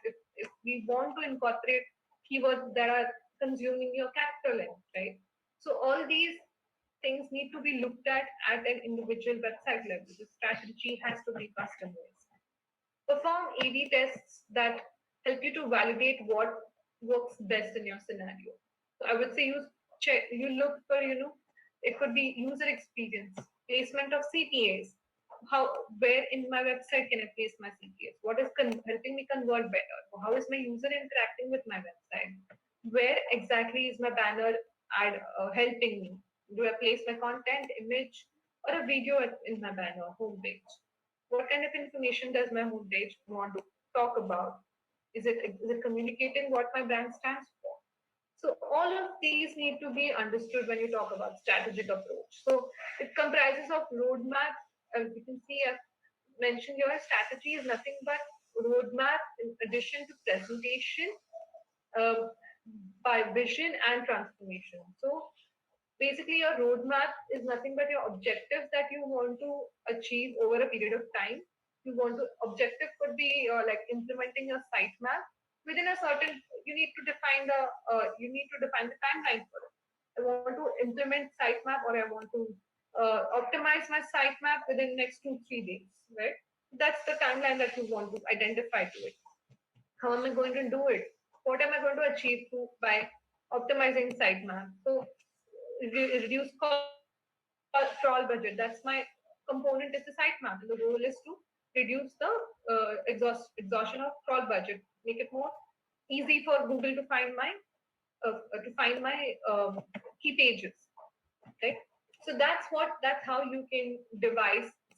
we want to incorporate keywords that are consuming your capital length, right? So all these things need to be looked at an individual website level. The strategy has to be customized. Perform A/B tests that help you to validate what works best in your scenario. So I would say you look for, it could be user experience, placement of CPAs. Where in my website can I place my CPAs? What is helping me convert better? How is my user interacting with my website? Where exactly is my banner helping me? Do I place my content, image, or a video in my banner homepage? What kind of information does my homepage want to talk about? Is it communicating what my brand stands for? So all of these need to be understood when you talk about strategic approach. So it comprises of roadmap. As you can see, I've mentioned your strategy is nothing but roadmap in addition to presentation, uh, by vision and transformation. So basically, your roadmap is nothing but your objectives that you want to achieve over a period of time. You want to objective could be like implementing a sitemap within a certain. You need to define the timeline for it. I want to implement sitemap, or I want to optimize my sitemap within next 2-3 days. Right? That's the timeline that you want to identify to it. How am I going to do it? What am I going to achieve by optimizing sitemap? So reduce crawl budget. That's my component is the sitemap. And the goal is to reduce the exhaustion of crawl budget. Make it more easy for Google to find my key pages. Right. So that's how you can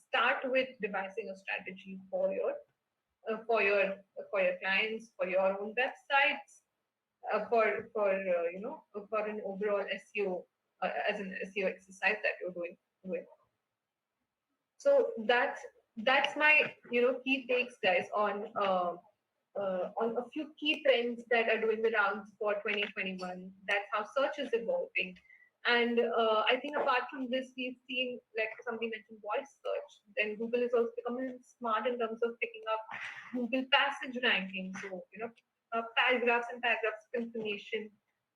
start with devising a strategy for your clients, for your own websites, for an overall SEO, as an SEO exercise that you're doing with. So that's my key takes, guys, on a few key trends that are doing the rounds for 2021. That's how search is evolving. And I think apart from this, we've seen, like somebody mentioned, voice search. Then Google is also becoming smart in terms of picking up Google passage ranking. So paragraphs and paragraphs of information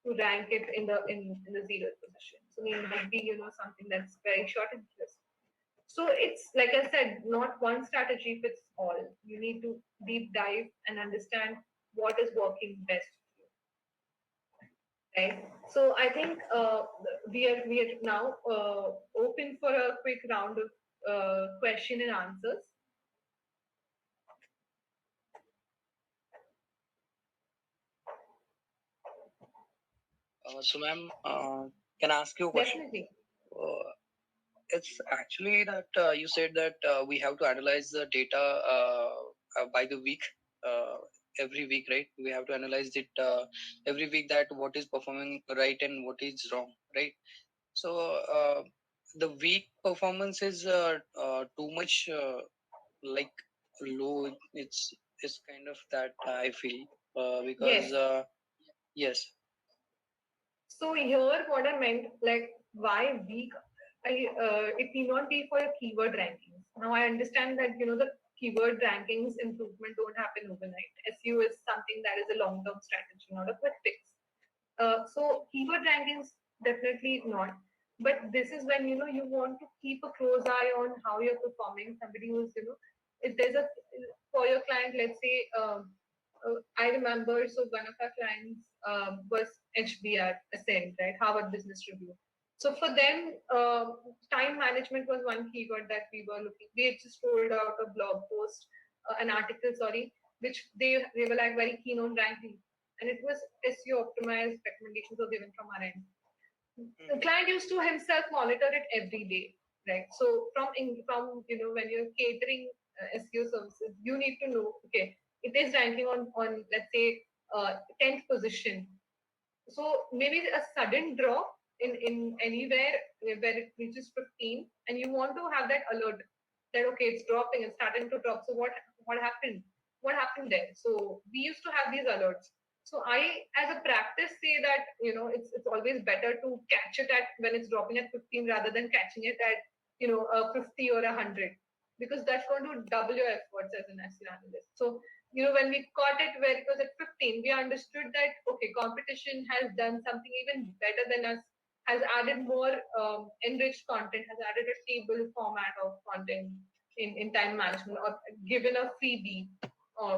to rank it in the 0th position. So it might be something that's very short and crisp. So it's like I said, not one strategy fits all. You need to deep dive and understand what is working best. Right. So I think we are now open for a quick round of question and answers. So, ma'am, can I ask you a question? Definitely. It's actually that you said that we have to analyze the data by the week, every week, right? We have to analyze it every week, that what is performing right and what is wrong, right? So the weak performance is too much like low. It's kind of that I feel because Yes. yes. So here, what I meant, like why weak? It need not be for your keyword rankings. Now I understand that the keyword rankings improvement don't happen overnight. SEO is something that is a long-term strategy, not a quick fix. So keyword rankings definitely not. But this is when you want to keep a close eye on how you're performing. Somebody who's if there's a for your client, let's say I remember, so one of our clients was HBR, Ascent, right? Harvard Business Review. So for them, time management was one keyword that we were looking. We had just rolled out a blog post, an article, sorry, which they were like very keen on ranking, and it was SEO optimized recommendations were given from our end. The client used to himself monitor it every day, right? So from when you're catering SEO services, you need to know, okay, it is ranking on let's say 10th position. So maybe a sudden drop in anywhere where it reaches 15, and you want to have that alert that okay, it's dropping, it's starting to drop. So what happened? What happened there? So we used to have these alerts. So I, as a practice, say that it's always better to catch it at when it's dropping at 15 rather than catching it at 50 or 100, because that's going to double your efforts as an SEO analyst. So when we caught it where it was at 15, we understood that okay, competition has done something even better than us, has added more enriched content, has added a table format of content in time management, or given a freebie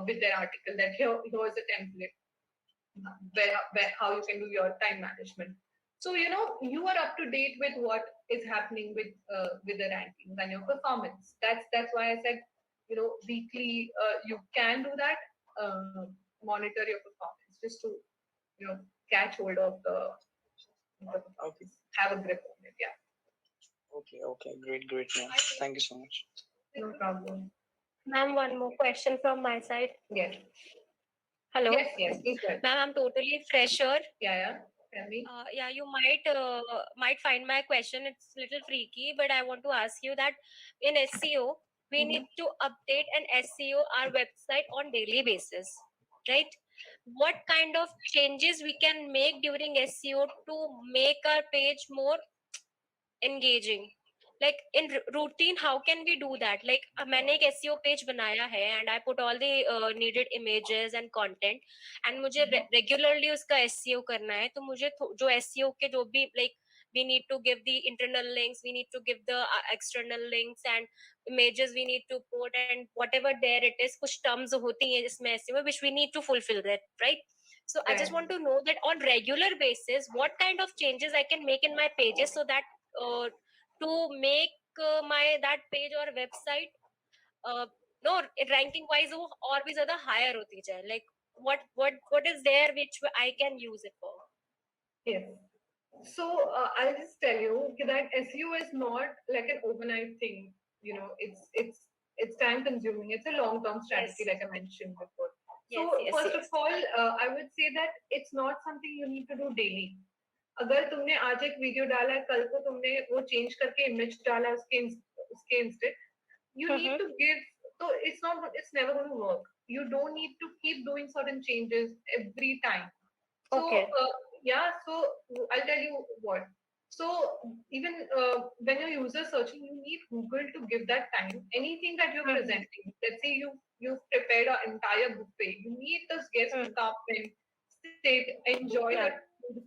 with their article that here's a template where how you can do your time management. So you are up to date with what is happening with the rankings and your performance. That's why I said weekly you can do that, monitor your performance just to catch hold of the performance, have a grip on it. Yeah. Okay, great, ma'am. Thank you so much. No problem. Ma'am, one more question from my side. Yes. Hello. Yes. Please go ahead. Ma'am, I'm totally fresher. Yeah. Tell me. Yeah, you might find my question it's little freaky, but I want to ask you that in SEO we Mhm. need to update and SEO our website on daily basis, right? What kind of changes we can make during SEO to make our page more engaging? Like in routine, how can we do that? Like मैंने एक SEO page बनाया है and I put all the needed images and content and मुझे regularly उसका SEO करना है, तो मुझे जो SEO के जो भी like we need to give the internal links, we need to give the external links and images we need to put and whatever there it is, कुछ terms होती हैं इसमें SEO में which we need to fulfill that, right? So I just Right. want to know that on regular basis, what kind of changes I can make in my pages so that to make my that page or website no ranking wise वो और भी ज़्यादा higher होती जाए. Like what is there which I can use it for? Yes. So I'll just tell you that SEO is not like an overnight thing. You know, it's time consuming. It's a long term strategy, Yes. like I mentioned before. So Yes, first yes. of all, I would say that it's not something you need to do daily. अगर तुमने आज एक video डाला है, कल को तुमने वो चेंज करके इमेज डाला उसके instead, you need to give, so it's never going to work. You don't need to keep doing certain changes every time. So Okay. yeah, so I'll tell you what. So even when your user searching, you need Google to give that time. Anything that you're presenting, let's say you've prepared an entire buffet, you need those guests to come and sit, enjoy that food,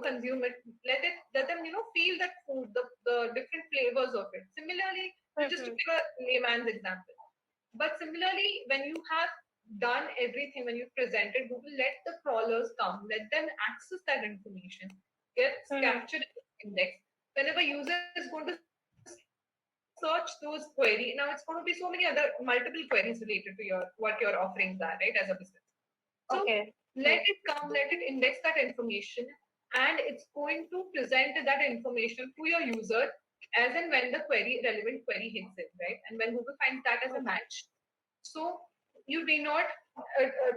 consume it, let them feel that food, the different flavors of it. Similarly, just to give a layman's example, but similarly, when you have done everything, when you've presented, Google let the crawlers come, let them access that information, gets captured in the index. Whenever user is going to search those queries, now it's going to be so many other multiple queries related to what your offerings are, right, as a business. So let it come, let it index that information, and it's going to present that information to your user as and when the relevant query hits it, right? And when Google finds that as a match. So you do not,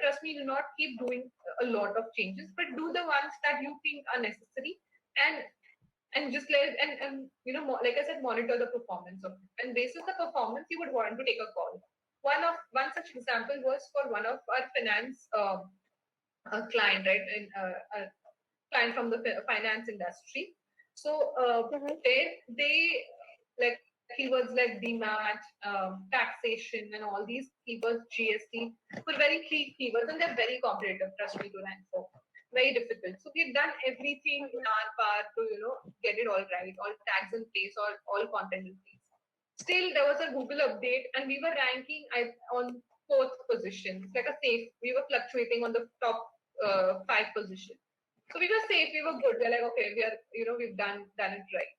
trust me, do not keep doing a lot of changes, but do the ones that you think are necessary, and just let and like I said, monitor the performance of it. And based on the performance, you would want to take a call. One such example was for one of our finance client, right? A client from the finance industry. So they like keywords like DMAT, taxation, and all these keywords, GST, were very key keywords, and they're very competitive. Trust me, to rank for. Very difficult. So we've done everything in our part to get it all right, all tags in place, all content in place. Still, there was a Google update, and we were ranking on 4th position. It's like a safe. We were fluctuating on the top 5 position. So we were safe. We were good. We're like, okay, we've done it right.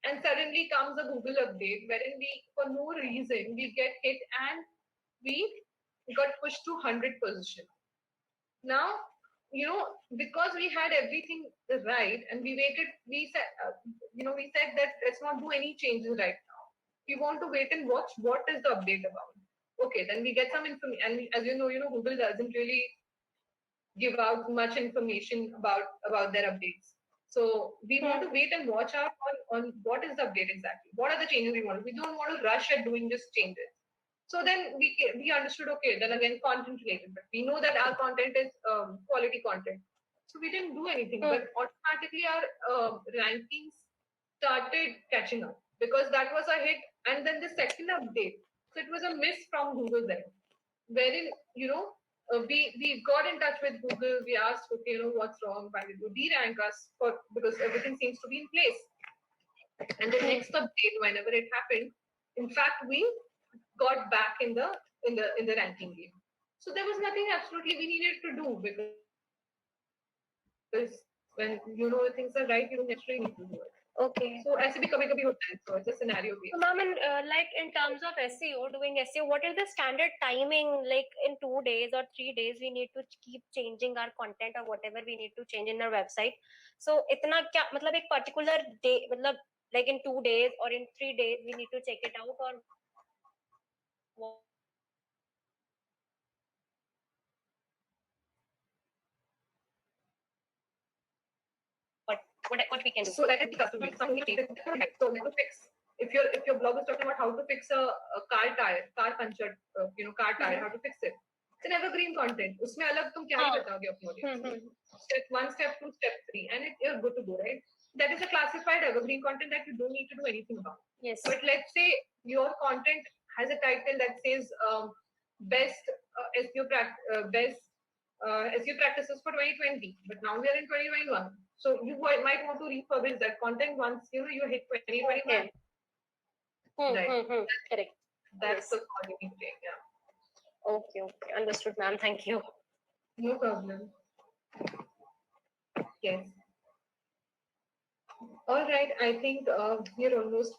And suddenly comes a Google update wherein we, for no reason, we get hit and we got pushed to 100 position. Now, because we had everything right and we waited, we said that let's not do any changes right now. We want to wait and watch what is the update about. Okay, then we get some information, and as you know, Google doesn't really give out much information about their updates. So we want to wait and watch out on what is the update exactly. What are the changes we want? We don't want to rush at doing just changes. So then we understood, okay, then again, content related, but we know that our content is quality content. So we didn't do anything, but automatically our rankings started catching up because that was a hit. And then the second update, so it was a miss from Google then, wherein, we got in touch with Google. We asked, okay, what's wrong? Why did you de-rank us? Because everything seems to be in place. And the next update, whenever it happened, in fact, we got back in the ranking game. So there was nothing absolutely we needed to do because when things are right, you don't necessarily need to do it. Okay. So ऐसे भी कभी-कभी होता है. So it's a scenario based. So, ma'am, like in terms of SEO, doing SEO, what is the standard timing? Like in 2 days or 3 days, we need to keep changing our content or whatever we need to change in our website. So, इतना क्या मतलब एक particular day, मतलब like in 2 days or in 3 days, we need to check it out or what? what we can do. So that is customer so let us fix. If your blog is talking about how to fix a car tire, car punctured, car tire, how to fix it. It's an evergreen content. उसमें अलग तुम क्या ही बताओगे अपने audience. Step 1, step 2, step 3, and you're good to go, right? That is a classified evergreen content that you don't need to do anything about. Yes. But let's say your content has a title that says best SEO practices for 2020, but now we are in 2021. So you might want to refurbish that content once you hit 2021. Right. Correct. That's Yes. the call you need to take. Yeah. Okay. Understood, ma'am. Thank you. No problem. Yes. All right. I think we're almost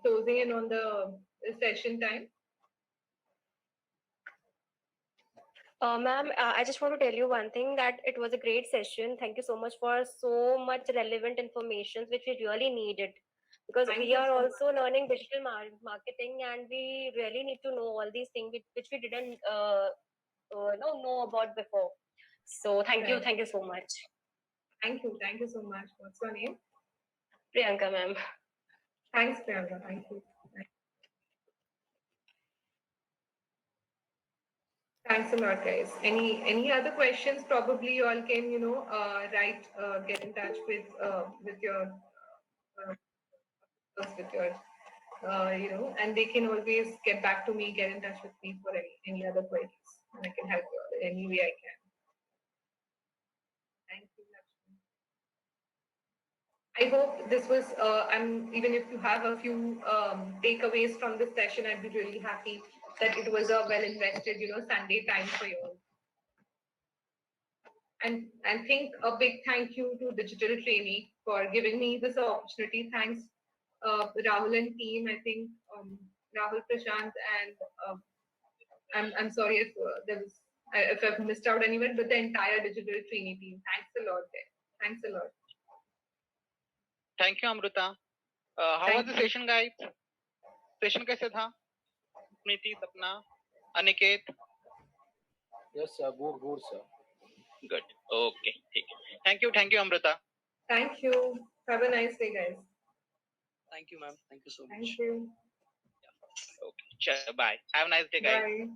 closing in on the session time. Ma'am, I just want to tell you one thing, that it was a great session. Thank you so much for so much relevant information which we really needed, because Thank we you are so also learning digital marketing, and we really need to know all these things which we didn't know about before. So thank you Right. so much. Thank you so much. What's your name? Priyanka, ma'am. Thanks, Priyanka. Thank you. Thanks a lot, guys. Any other questions? Probably you all can, write, get in touch with your, and they can always get back to me, get in touch with me for any other queries, and I can help you all in any way I can. Thank you, Lakshmi. I hope this was, even if you have a few takeaways from this session, I'd be really happy that it was a well invested, Sunday time for you all. And think a big thank you to Digital Trainee for giving me this opportunity. Thanks, Rahul and team. I think Rahul, Prashant, and I'm sorry if if I've missed out anyone, but the entire Digital Trainee team. Thanks a lot, guys. Thanks a lot. Thank you, Amrita. How Thank was the you. session, guys? Session कैसे था? Niti, Sapna, Aniket. Yes, sir. Good, sir. Good. Okay. ठीक है. Thank you, Amrita. Thank you. Have a nice day, guys. Thank you, ma'am. Thank you so much. Thank you. Okay. Bye. Have a nice day, guys. Bye.